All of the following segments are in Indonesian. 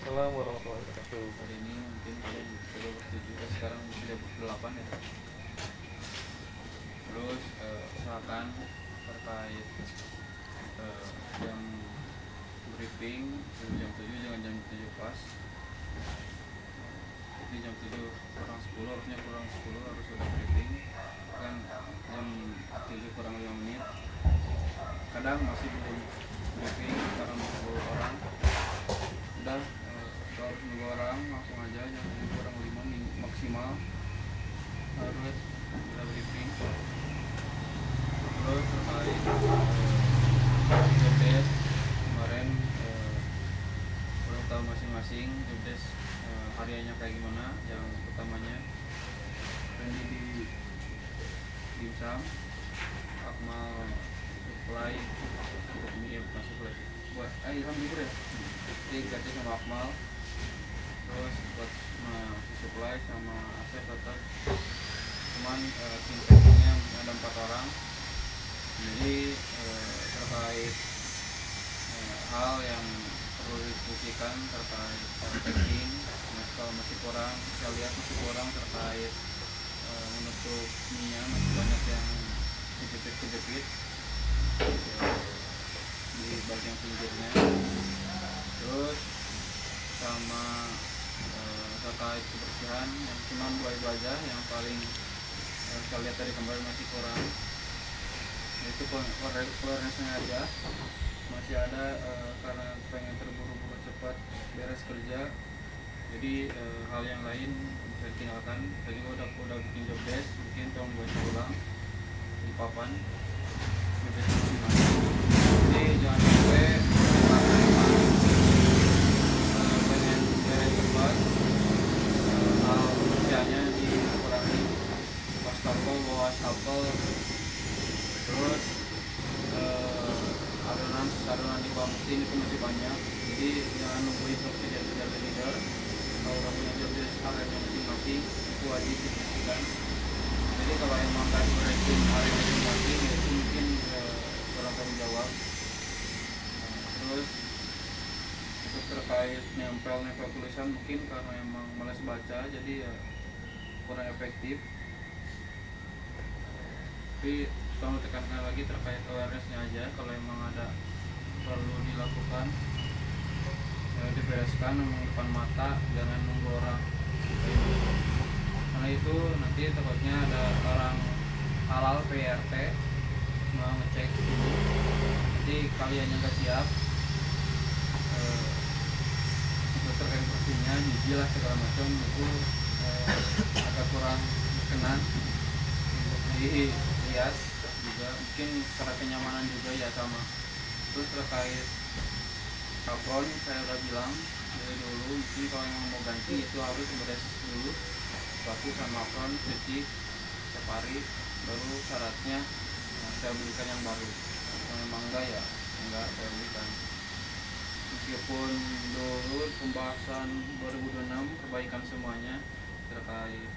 Waalaikumsalam warahmatullahi wabarakatuh. Hari ini mungkin kalian sudah bersetuju, sekarang sudah 8 ya. Terus usahakan terkait jam briefing jam 7 jangan jam 7 pas. Jadi jam 7 kurang 10, harusnya kurang 10 harus sudah briefing. Kan jam 7 kurang 5 menit. Kadang masih belum briefing karena 10 orang. Udah harus nunggu orang langsung aja jam 7 kurang 5 maksimal harus sudah briefing. Terus terkait jobdesk kemarin udah tahu masing-masing jobdesk hariannya kayak gimana. Yang utamanya Randy di Dimsum, Akmal supply untuk ini bukan supply buat Ilham libur ya, jadi ganti sama Akmal. Terus buat supply sama Asep tetap, cuman tim packingnya ada 4 orang. Jadi terkait hal yang perlu didiskusikan terkait packing, kalau masih kurang, saya lihat masih kurang terkait menutup minyak, masih banyak yang kejepit di bagian pinggirnya. Terus sama terkait kebersihan yang cuma 2 itu aja yang paling saya lihat dari gambar masih kurang, itu awareness-nya aja masih ada karena pengen terburu-buru cepat beres kerja. Jadi hal yang lain bisa ditinggalkan. Tadi udah bikin job desk, mungkin tolong buat ulang di papan job desk masing-masing. Jadi jangan sampai pengen beres cepat, hal kerjanya dikurangi. Wastafel bawa wastafel, terus adonan di bawah mesin itu masih banyak. Jadi jangan nunggu instruksi dari leader. Kalau udah punya job desk areanya masing-masing itu wajib dibersihkan. Jadi kalau emang tadi beresin area masing-masing ya itu mungkin kurang tanggung jawab. Terus untuk terkait nempel tulisan mungkin karena emang malas baca jadi ya kurang efektif. Tapi tolong tekankan lagi terkait awareness-nya aja. Kalau emang ada perlu dilakukan dibereskan memang depan mata, jangan nunggu orang. Karena itu nanti takutnya ada orang halal PRT mau ngecek dulu, nanti kalian yang gak siap itu terkait bersihnya, gigi lah segala macam itu agak kurang berkenan untuk dilihat juga, mungkin secara kenyamanan juga ya sama. Terus terkait apron saya udah bilang dari dulu, mungkin kalau yang mau ganti itu harus beres dulu sepatu sama apron, cuci setiap hari, baru syaratnya saya belikan yang baru. Kalau memang enggak ya enggak saya belikan. Meskipun dulu pembahasan 2026 perbaikan semuanya terkait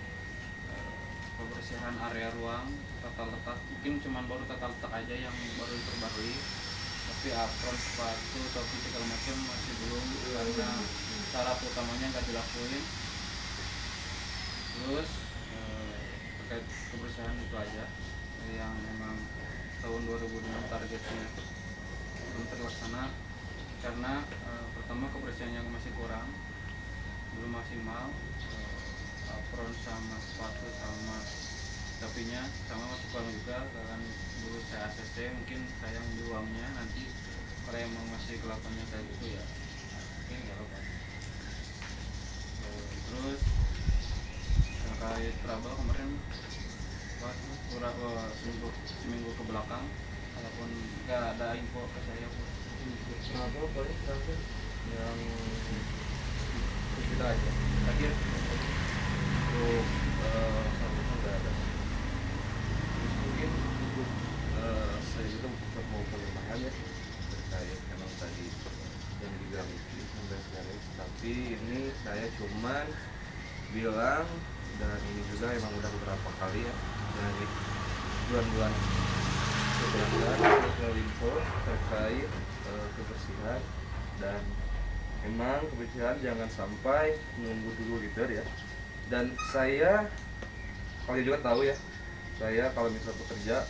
kebersihan area ruang, tata letak, mungkin cuma baru tata letak aja yang baru diperbarui, tapi apron, sepatu, topi segala macam masih belum karena syarat utamanya nggak dilakuin. Terus terkait kebersihan itu aja yang memang tahun 2006 targetnya belum terlaksana karena pertama kebersihannya masih kurang, belum maksimal. Apron sama sepatu sama topinya sama masih kurang juga, kan dulu saya ACC, mungkin sayang di uangnya. Nanti kalau emang masih kelakuannya kayak gitu ya mungkin nggak apa-apa. Terus terkait trouble kemarin seminggu ke belakang walaupun nggak ada info ke saya Kenapa paling terakhir yang kita aja terakhir untuk sampai nggak ada. Terus mungkin untuk saya juga mau pengembangan ya terkait memang tadi yang dibilang itu sampai sekarang, tapi ini saya cuman bilang, dan ini juga emang udah beberapa kali ya dari bulan-bulan sebelumnya info terkait kebersihan dan memang kebersihan jangan sampai menunggu dulu leader ya. Dan saya, kalian juga tahu ya, saya kalau misal bekerja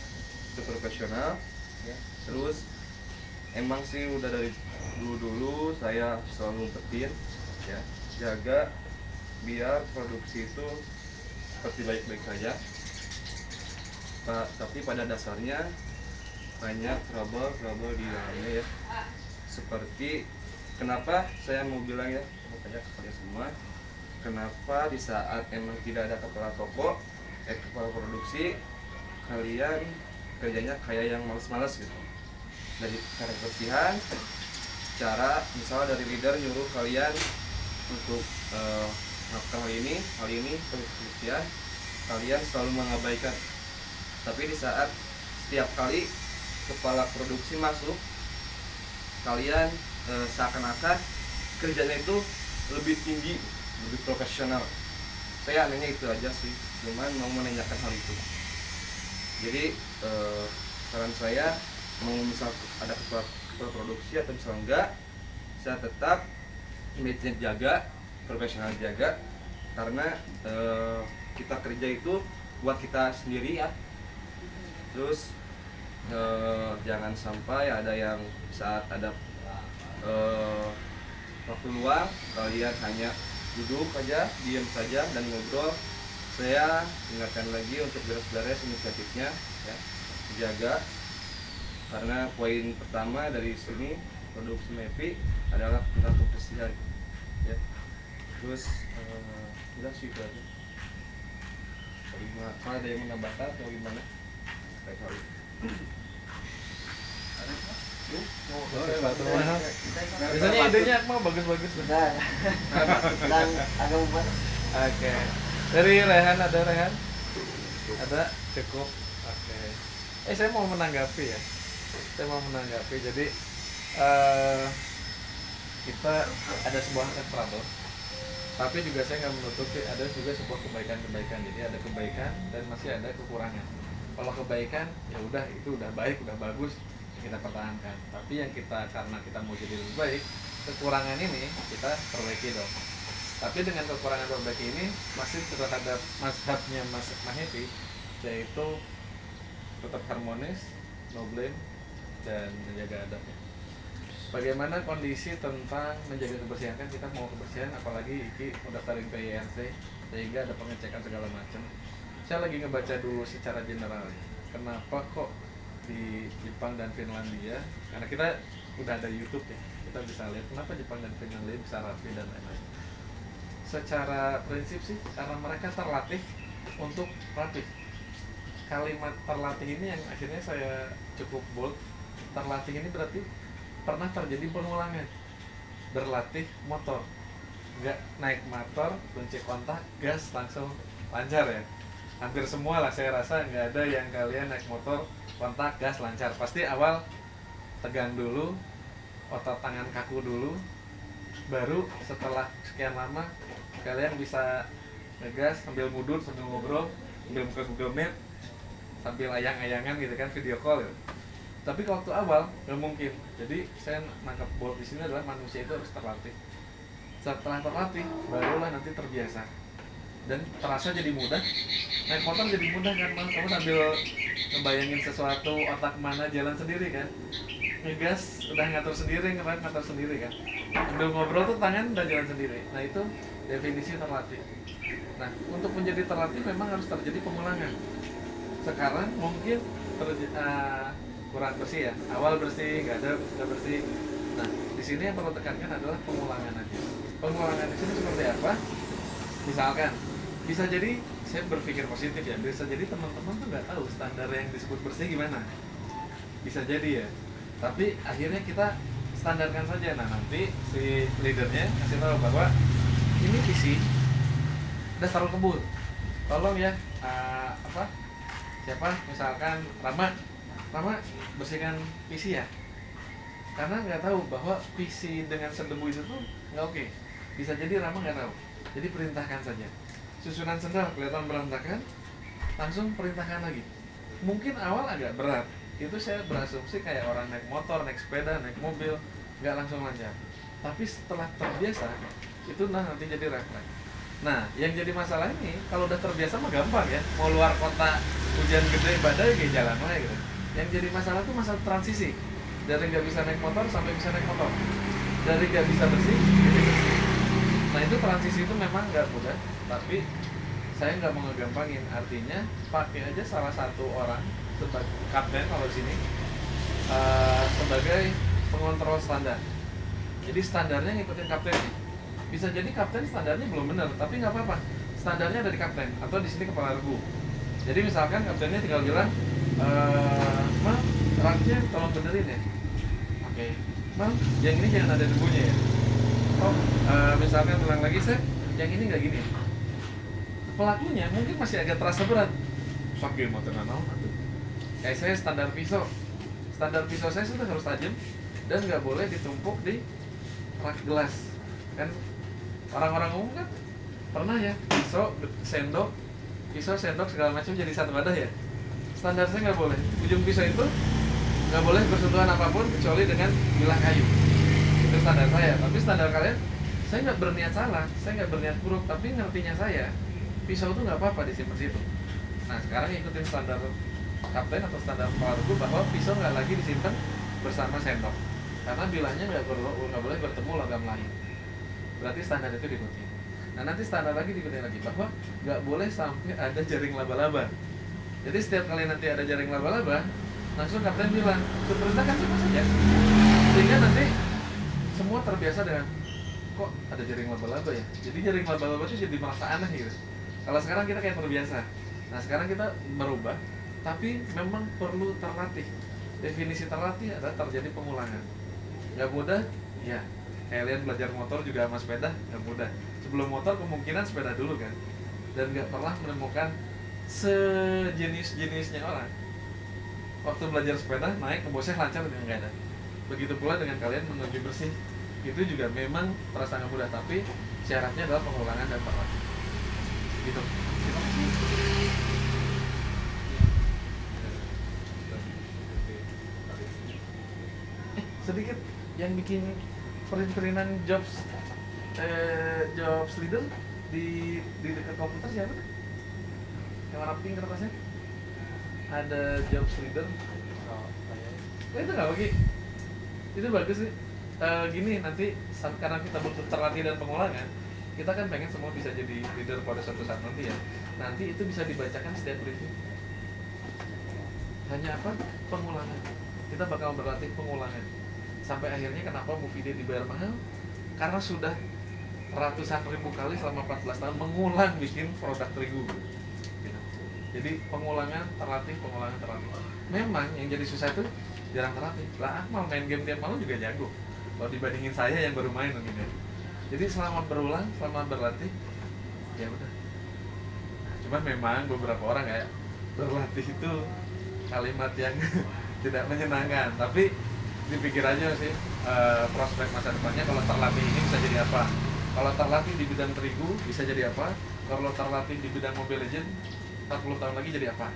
itu profesional ya. Terus emang sih udah dari dulu saya selalu umpetin ya, jaga biar produksi itu seperti baik-baik saja. Tapi pada dasarnya banyak trouble di dalamnya ya. Seperti kenapa saya mau bilang ya, mau tanya ke kalian semua, kenapa di saat emang tidak ada kepala toko, kepala produksi, kalian kerjanya kayak yang males-males gitu. Dari cara kebersihan, cara misalnya dari leader nyuruh kalian untuk melakukan hal ini kebersihan, kalian selalu mengabaikan. Tapi di saat setiap kali kepala produksi masuk, kalian seakan-akan kerjanya itu lebih tinggi, lebih profesional. Saya anehnya itu aja sih, cuman mau menanyakan hal itu. Jadi saran saya, mau misal ada kepala produksi atau misal enggak, saya tetap image-nya jaga, profesional jaga, karena kita kerja itu buat kita sendiri ya. Terus jangan sampai ada yang saat ada waktu luang kalian hanya duduk aja, diam saja dan ngobrol. Saya ingatkan lagi untuk beres-beres inisiatifnya ya, jaga, karena poin pertama dari sini produksi MEPI adalah tentang kebersihan ya. Terus udah sih itu aja. Kalau ada yang menambahkan atau gimana? Baik kali. Biasanya idenya mau bagus-bagus. Nah, dan agak membuat. Oke. Dari Rehan, ada Rehan? Ada? Cukup. Oke. Saya mau menanggapi ya. Jadi kita ada sebuah trouble, tapi juga saya nggak menutupi ada juga sebuah kebaikan. Jadi ada kebaikan dan masih ada kekurangan. Kalau kebaikan ya udah, itu udah baik, udah bagus, kita pertahankan. Tapi yang karena kita mau jadi lebih baik, kekurangan ini kita perbaiki dong. Tapi dengan kekurangan perbaiki ini masih terhadap mazhabnya Mas Mahepi, yaitu tetap harmonis, no blame, dan menjaga adabnya. Bagaimana kondisi tentang menjaga kebersihan? Kan kita mau kebersihan, apalagi Iki mendaftarin PIRT, sehingga ada pengecekan segala macam. Saya lagi ngebaca dulu secara general, kenapa kok di Jepang dan Finlandia, karena kita udah ada YouTube ya, kita bisa lihat kenapa Jepang dan Finlandia bisa rapi dan lain-lain. Secara prinsip sih, karena mereka terlatih untuk rapi. Kalimat terlatih ini yang akhirnya saya cukup bold. Terlatih ini berarti pernah terjadi pengulangan. Berlatih motor, nggak naik motor, kunci kontak, gas langsung lancar ya. Hampir semua lah saya rasa, nggak ada yang kalian naik motor, kontak, gas lancar. Pasti awal tegang dulu, otot tangan kaku dulu, baru setelah sekian lama kalian bisa ngegas sambil mundur, sambil ngobrol, sambil buka Google Map, sambil ayang-ayangan gitu kan, video call gitu. Tapi waktu awal nggak mungkin. Jadi saya nangkap bold di sini adalah manusia itu harus terlatih. Setelah terlatih, barulah nanti terbiasa dan terasa jadi mudah. Naik motor jadi mudah kan, kamu sambil ngebayangin sesuatu, otak mana jalan sendiri kan, ngegas udah ngatur sendiri, ngerem ngatur sendiri kan, sambil ngobrol tuh tangan udah jalan sendiri. Nah itu definisi terlatih. Nah untuk menjadi terlatih memang harus terjadi pengulangan. Sekarang mungkin kurang bersih ya, awal bersih, nggak bersih. Nah di sini yang perlu tekankan adalah pengulangan aja. Pengulangan di sini seperti apa? Misalkan bisa jadi, saya berpikir positif ya, bisa jadi teman-teman tuh nggak tahu standar yang disebut bersih gimana, bisa jadi ya. Tapi akhirnya kita standarkan saja. Nah nanti si leadernya kasih tahu bahwa ini PC udah taruh kebun, tolong ya siapa misalkan Rama bersihkan PC ya, karena nggak tahu bahwa PC dengan sedebu itu tuh nggak oke. Bisa jadi Rama nggak tahu, jadi perintahkan saja. Susunan sendal kelihatan berantakan, langsung perintahkan lagi. Mungkin awal agak berat, itu saya berasumsi kayak orang naik motor, naik sepeda, naik mobil, nggak langsung lancar. tapi setelah terbiasa itu nanti jadi refleks. Nah, yang jadi masalah ini kalau udah terbiasa mah gampang ya, mau luar kota hujan gede badai kayak jalan aja gitu. Yang jadi masalah tuh masa transisi dari nggak bisa naik motor sampai bisa naik motor, dari nggak bisa bersih jadi bersih. Nah itu transisi itu memang nggak mudah, tapi saya nggak mau ngegampangin. Artinya pakai aja salah satu orang sebagai kapten kalau di sini sebagai pengontrol standar. Jadi standarnya ngikutin kaptennya. Bisa jadi kapten standarnya belum benar, tapi nggak apa-apa. Standarnya ada di kapten atau di sini kepala regu. Jadi misalkan kaptennya tinggal bilang, "Mam, raknya tolong benerin ya." Oke, "Mam, yang ini jangan ada debunya ya." Oh, misalkan ulang lagi, "Saya, yang ini nggak gini." Pelakunya mungkin masih agak terasa berat. Pakai motor nanau, kayak saya standar pisau saya sudah harus tajam dan nggak boleh ditumpuk di rak gelas. Kan orang-orang umum kan pernah ya pisau sendok segala macam jadi satu wadah ya. Standar saya nggak boleh, ujung pisau itu nggak boleh bersentuhan apapun kecuali dengan bilah kayu. Itu standar saya. Tapi standar kalian, saya nggak berniat salah, saya nggak berniat buruk, tapi ngertinya saya pisau itu nggak apa-apa disimpan situ. Nah sekarang ikutin standar kapten atau standar kepala regu bahwa pisau nggak lagi disimpan bersama sendok, karena bilahnya nggak boleh bertemu logam lain. Berarti standar itu diikuti. Nah nanti standar lagi diikuti lagi bahwa nggak boleh sampai ada jaring laba-laba. Jadi setiap kali nanti ada jaring laba-laba, langsung kapten bilang, "Perintahkan sama saja." Sehingga nanti semua terbiasa dengan, kok ada jaring laba-laba ya. Jadi jaring laba-laba itu jadi merasa aneh gitu. Kalau sekarang kita kayak terbiasa. Nah sekarang kita merubah, tapi memang perlu terlatih. Definisi terlatih adalah terjadi pengulangan. Gak mudah, ya. Kalian belajar motor juga sama sepeda, gak mudah. Sebelum motor kemungkinan sepeda dulu kan. Dan gak pernah menemukan sejenis-jenisnya orang. Waktu belajar sepeda, naik ke bosnya lancar dengan gak ada. Begitu pula dengan kalian menuju bersih. Itu juga memang terasa gak mudah, tapi syaratnya adalah pengulangan dan terlatih. Gitu. Sedikit yang bikin print-printan jobs leader di dekat komputer siapa tuh? Yang warna pink kertasnya? Ada jobs leader. Itu nggak bagi? Itu bagus sih. Gini nanti karena kita butuh terlatih dan pengulangan, kita kan pengen semua bisa jadi leader pada suatu saat nanti ya. Nanti itu bisa dibacakan setiap briefing. Hanya apa? Pengulangan. Kita bakal berlatih pengulangan. Sampai akhirnya kenapa movie dia dibayar mahal? Karena sudah ratusan ribu kali selama 14 tahun mengulang bikin produk terigu gitu. Jadi pengulangan terlatih. Memang yang jadi susah itu jarang terlatih. Lah Akmal main game tiap malam juga jago. Kalau dibandingin saya yang baru main mungkin ya. Jadi selama berulang, selama berlatih, ya udah. Nah, cuman memang beberapa orang kayak berlatih itu kalimat yang tidak menyenangkan. Tapi dipikir aja sih prospek masa depannya, kalau terlatih ini bisa jadi apa. Kalau terlatih di bidang terigu bisa jadi apa. Kalau terlatih di bidang Mobile Legends 40 tahun lagi jadi apa.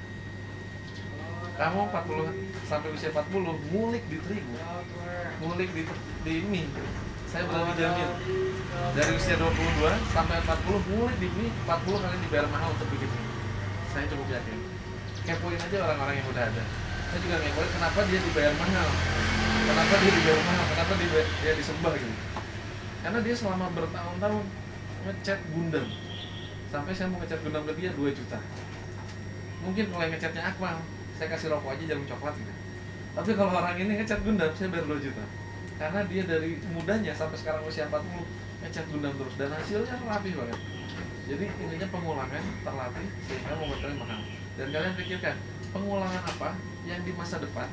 Kamu 40 sampai usia 40 ngulik di terigu, ngulik di mie, saya berani jamin dari usia 22 sampai 40 ngulik di mie, 40 kalian dibayar mahal untuk bikin mie. Saya cukup yakin. Kepoin aja orang-orang yang udah ada. Saya juga ngepoin kenapa dia dibayar mahal, kenapa dia disembah gitu. Karena dia selama bertahun-tahun ngecat Gundam. Sampai saya mau ngecat Gundam ke dia 2 juta. Mungkin kalau yang ngecatnya Akmal, saya kasih rokok aja jarum coklat gitu. Tapi kalau orang ini ngecat Gundam, saya bayar 2 juta. Karena dia dari mudanya sampai sekarang usia 40 ngecat Gundam terus dan hasilnya rapi banget. Jadi intinya pengulangan, terlatih sehingga membuat kalian mahal. Dan kalian pikirkan, pengulangan apa yang di masa depan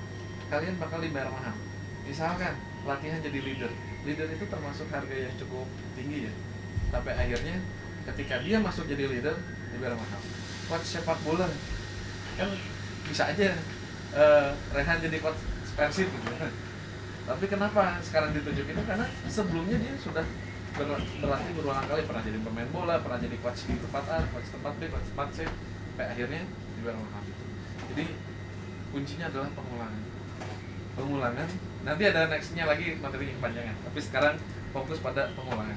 kalian bakal dibayar mahal. Misalkan latihan jadi leader. Leader itu termasuk harga yang cukup tinggi ya. Sampai akhirnya ketika dia masuk jadi leader, dibayar mahal. Coach sepak bola kan bisa aja Rehan jadi coach Persib gitu. Tapi kenapa sekarang ditunjuk itu? Karena sebelumnya dia sudah berlatih berulang kali, pernah jadi pemain bola, pernah jadi coach di tempat A, coach tempat B, coach tempat C, sampai akhirnya dibayar mahal gitu. Jadi kuncinya adalah pengulangan. Nanti ada nextnya lagi materi yang panjangan. Tapi sekarang fokus pada pengolahan.